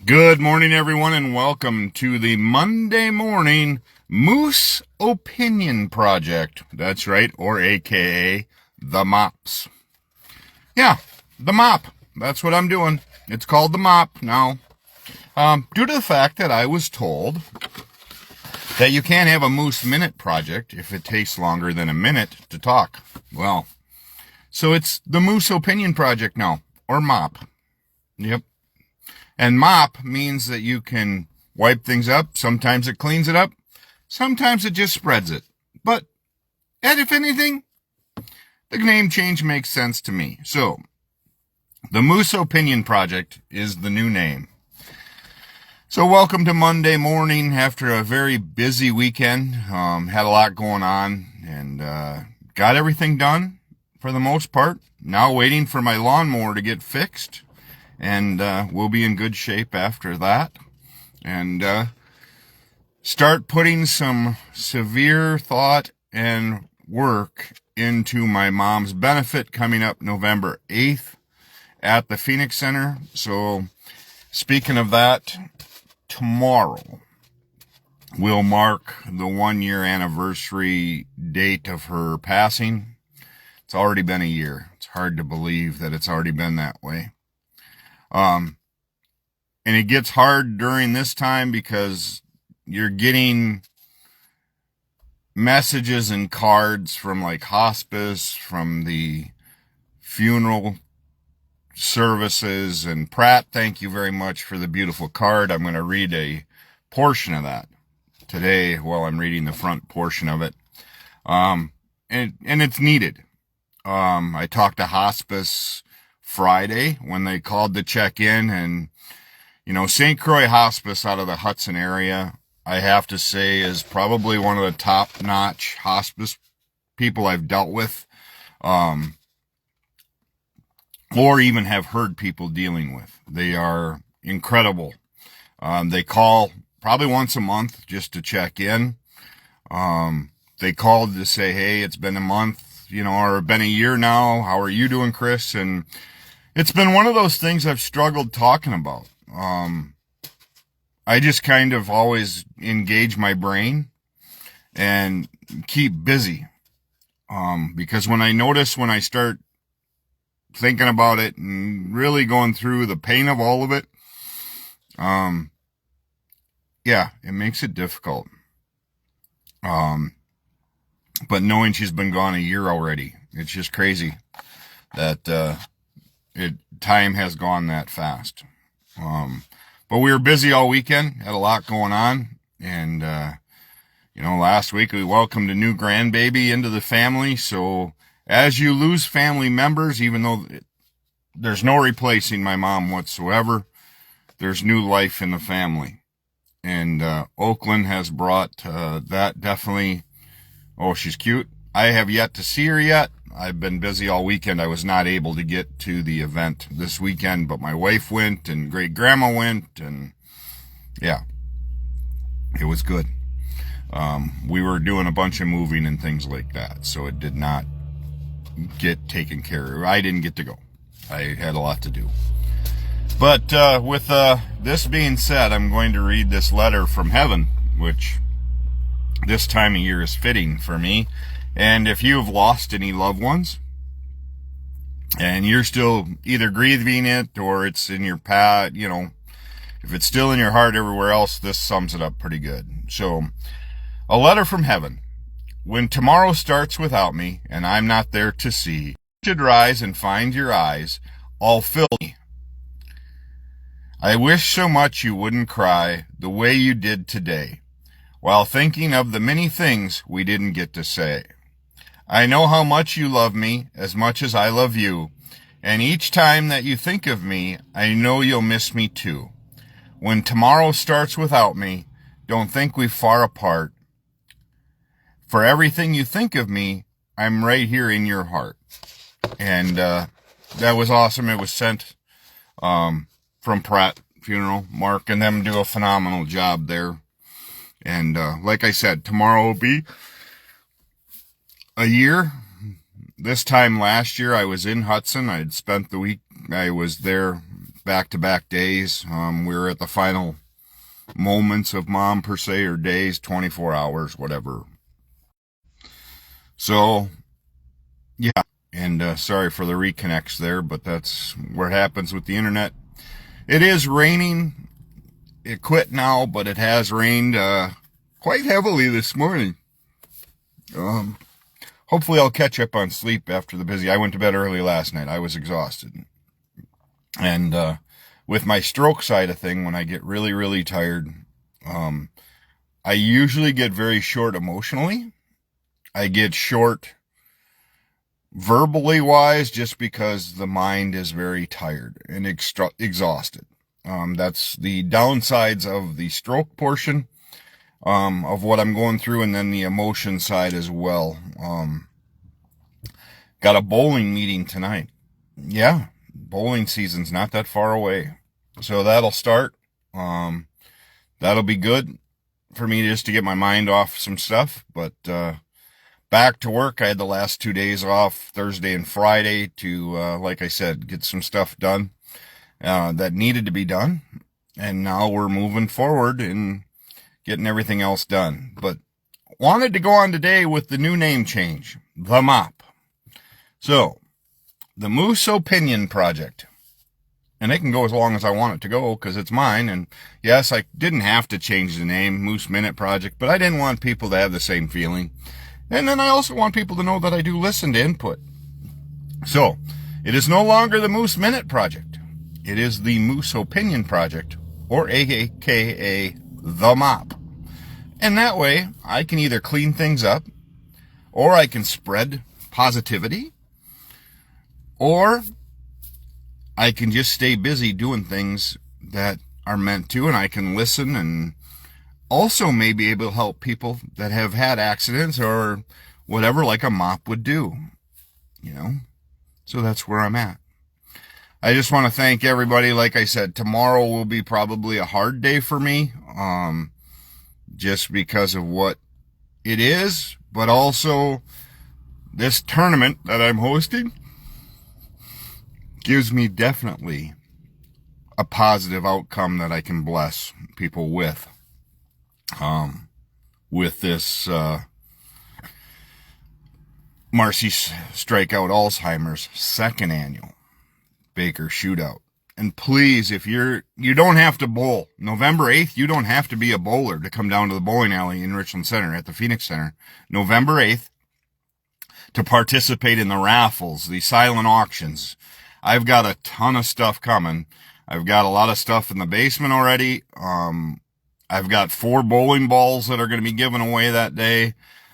Good morning, everyone, and welcome to the Monday morning Moose Opinion Project. That's right, or AKA the MOPs. Yeah, the MOP. That's what I'm doing. It's called the MOP now. Due to the fact that I was told that you can't have a Moose Minute project if it takes longer than a minute to talk. Well, so it's the Moose Opinion Project now, or MOP. Yep. And mop means that you can wipe things up. Sometimes it cleans it up. Sometimes it just spreads it. But, and if anything, the name change makes sense to me. So, the Moose Opinion Project is the new name. So welcome to Monday morning after a very busy weekend. Had a lot going on and got everything done for the most part. Now waiting for my lawnmower to get fixed. And we'll be in good shape after that. And start putting some severe thought and work into my mom's benefit coming up November 8th at the Phoenix Center. So speaking of that, tomorrow will mark the 1-year anniversary date of her passing. It's already been a year. It's hard to believe that it's already been that way. And it gets hard during this time because you're getting messages and cards from like hospice, from the funeral services, and Pratt, thank you very much for the beautiful card. I'm going to read a portion of that today while I'm reading the front portion of it. And it's needed. I talked to hospice Friday when they called to check in, and St. Croix Hospice out of the Hudson area, I have to say, is probably one of the top-notch hospice people I've dealt with, or even have heard people dealing with. They are incredible. They call probably once a month just to check in. They called to say, hey, it's been a month, or been a year now. How are you doing, Chris? And it's been one of those things I've struggled talking about. I just kind of always engage my brain and keep busy. Because when I start thinking about it and really going through the pain of all of it, it makes it difficult. But knowing she's been gone a year already, it's just crazy that, time has gone that fast. But we were busy all weekend, had a lot going on. And, last week we welcomed a new grandbaby into the family. So as you lose family members, even though there's no replacing my mom whatsoever, there's new life in the family. And, Oakland has brought, that definitely. Oh, she's cute. I have yet to see her yet. I've been busy all weekend. I was not able to get to the event this weekend, but my wife went and great grandma went, and yeah, it was good. We were doing a bunch of moving and things like that, so it did not get taken care of. I didn't get to go. I had a lot to do. But with this being said, I'm going to read this letter from heaven, which this time of year is fitting for me. And if you have lost any loved ones and you're still either grieving it or it's in your past, if it's still in your heart everywhere else, this sums it up pretty good. So, a letter from heaven. When tomorrow starts without me and I'm not there to see, you should rise and find your eyes all fill me. I wish so much you wouldn't cry the way you did today, while thinking of the many things we didn't get to say. I know how much you love me as much as I love you, and each time that you think of me, I know you'll miss me too. When tomorrow starts without me, don't think we're far apart. For everything you think of me, I'm right here in your heart. And that was awesome. It was sent from Pratt Funeral. Mark and them do a phenomenal job there. And like I said, tomorrow will be a year. This time last year, I was in Hudson. I had spent the week. I was there back-to-back days. We're at the final moments of mom per se, or days, 24 hours, whatever. So, yeah. And sorry for the reconnects there, but that's what happens with the internet. It is raining. It quit now, but it has rained quite heavily this morning. Hopefully I'll catch up on sleep after the busy. I went to bed early last night. I was exhausted. And with my stroke side of thing, when I get really, really tired, I usually get very short emotionally. I get short verbally wise just because the mind is very tired and exhausted. That's the downsides of the stroke portion of what I'm going through, and then the emotion side as well. Got a bowling meeting tonight. Yeah, bowling season's not that far away. So that'll start. That'll be good for me just to get my mind off some stuff. But back to work. I had the last 2 days off, Thursday and Friday, to, like I said, get some stuff done that needed to be done. And now we're moving forward and getting everything else done. But wanted to go on today with the new name change, the MOP. So, the Moose Opinion Project. And it can go as long as I want it to go because it's mine. And yes, I didn't have to change the name, Moose Minute Project, but I didn't want people to have the same feeling. And then I also want people to know that I do listen to input. So, it is no longer the Moose Minute Project. It is the Moose Opinion Project, or AKA the MOP. And that way, I can either clean things up, or I can spread positivity, or I can just stay busy doing things that are meant to, and I can listen and also may be able to help people that have had accidents or whatever, like a MOP would do, you know. So that's where I'm at. I just want to thank everybody. Like I said, tomorrow will be probably a hard day for me, just because of what it is, but also this tournament that I'm hosting gives me definitely a positive outcome that I can bless people with this Marcy Strikeout Alzheimer's second annual Baker Shootout. And please, if you don't have to bowl. November 8th, you don't have to be a bowler to come down to the bowling alley in Richland Center at the Phoenix Center. November 8th to participate in the raffles, the silent auctions. I've got a ton of stuff coming. I've got a lot of stuff in the basement already. I've got 4 bowling balls that are going to be given away that day.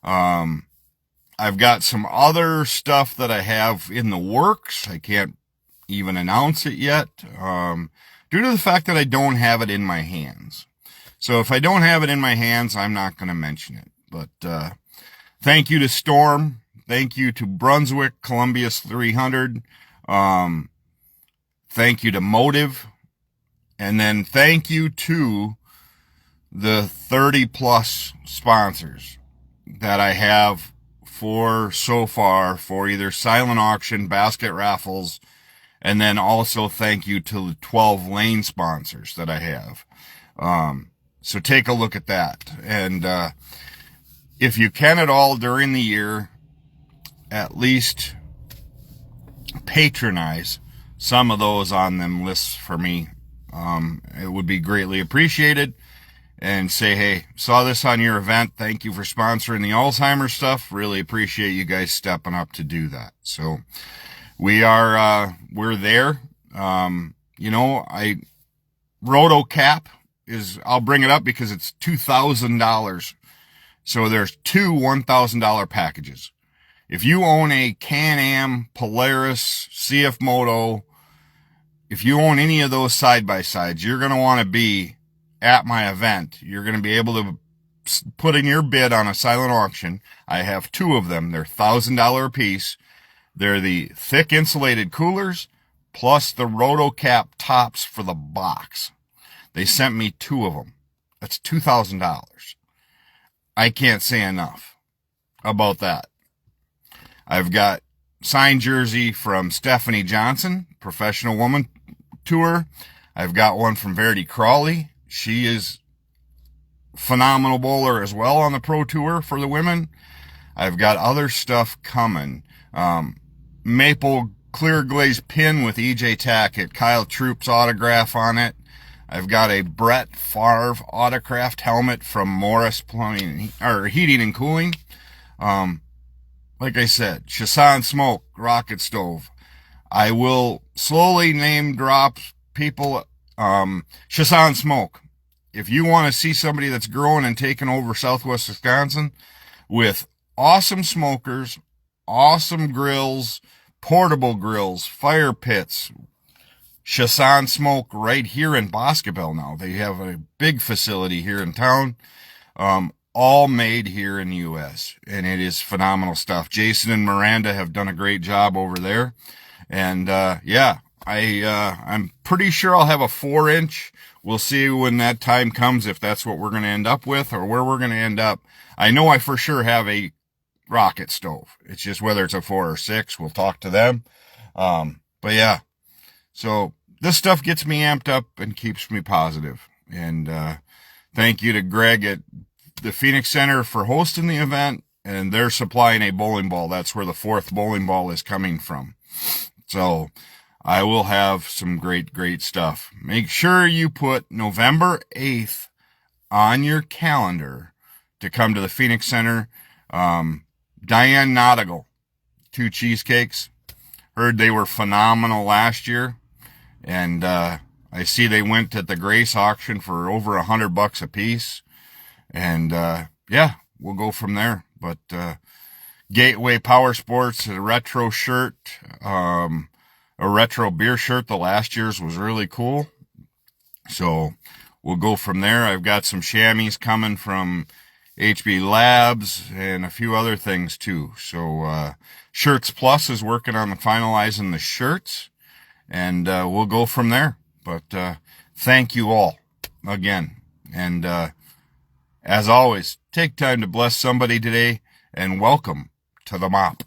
I've got some other stuff that I have in the works. I can't even announce it yet, due to the fact that I don't have it in my hands. So if I don't have it in my hands, I'm not going to mention it. But thank you to Storm. Thank you to Brunswick, Columbia's 300. Thank you to Motive. And then thank you to the 30 plus sponsors that I have for so far for either silent auction, basket raffles, and then also thank you to the 12 lane sponsors that I have. So take a look at that. And if you can at all during the year, at least patronize some of those on them lists for me. It would be greatly appreciated. And say, hey, saw this on your event. Thank you for sponsoring the Alzheimer's stuff. Really appreciate you guys stepping up to do that. So we're there. Roto Cap I'll bring it up because it's $2,000. So there's 2 $1,000 packages. If you own a Can-Am, Polaris, CF Moto, if you own any of those side-by-sides, you're going to want to be at my event. You're going to be able to put in your bid on a silent auction. I have 2 of them. They're $1,000 a piece. They're the thick insulated coolers plus the RotoCap tops for the box. They sent me 2 of them. That's $2,000. I can't say enough about that. I've got signed jersey from Stephanie Johnson, professional woman, Tour. I've got one from Verity Crawley. She is phenomenal bowler as well on the Pro Tour for the women. I've got other stuff coming. Maple clear glaze pin with EJ Tackett, Kyle Troop's autograph on it. I've got a Brett Favre autographed helmet from Morris Plumbing or Heating and Cooling. Like I said, Chasson Smoke rocket stove. I will slowly name drop people. Chasson Smoke. If you want to see somebody that's growing and taking over Southwest Wisconsin with awesome smokers, awesome grills, portable grills, fire pits, Chasson Smoke right here in Boscobel now. They have a big facility here in town, all made here in the U.S., and it is phenomenal stuff. Jason and Miranda have done a great job over there, and yeah, I'm pretty sure I'll have a 4-inch. We'll see when that time comes if that's what we're going to end up with or where we're going to end up. I know I for sure have a rocket stove. It's just whether it's a 4 or 6. We'll talk to them. But yeah, so this stuff gets me amped up and keeps me positive. And thank you to Greg at the Phoenix Center for hosting the event, and they're supplying a bowling ball. That's where the 4th bowling ball is coming from. So I will have some great stuff. Make sure you put November 8th on your calendar to come to the Phoenix Center. Diane Nodigal, 2 cheesecakes. Heard they were phenomenal last year. And I see they went at the Grace auction for over $100 a piece. And yeah, we'll go from there. But Gateway Power Sports, a retro shirt, a retro beer shirt. The last year's was really cool. So we'll go from there. I've got some chamois coming from HB Labs and a few other things too. So Shirts Plus is working on finalizing the shirts, and we'll go from there. But thank you all again. And as always, take time to bless somebody today, and welcome to the MOP.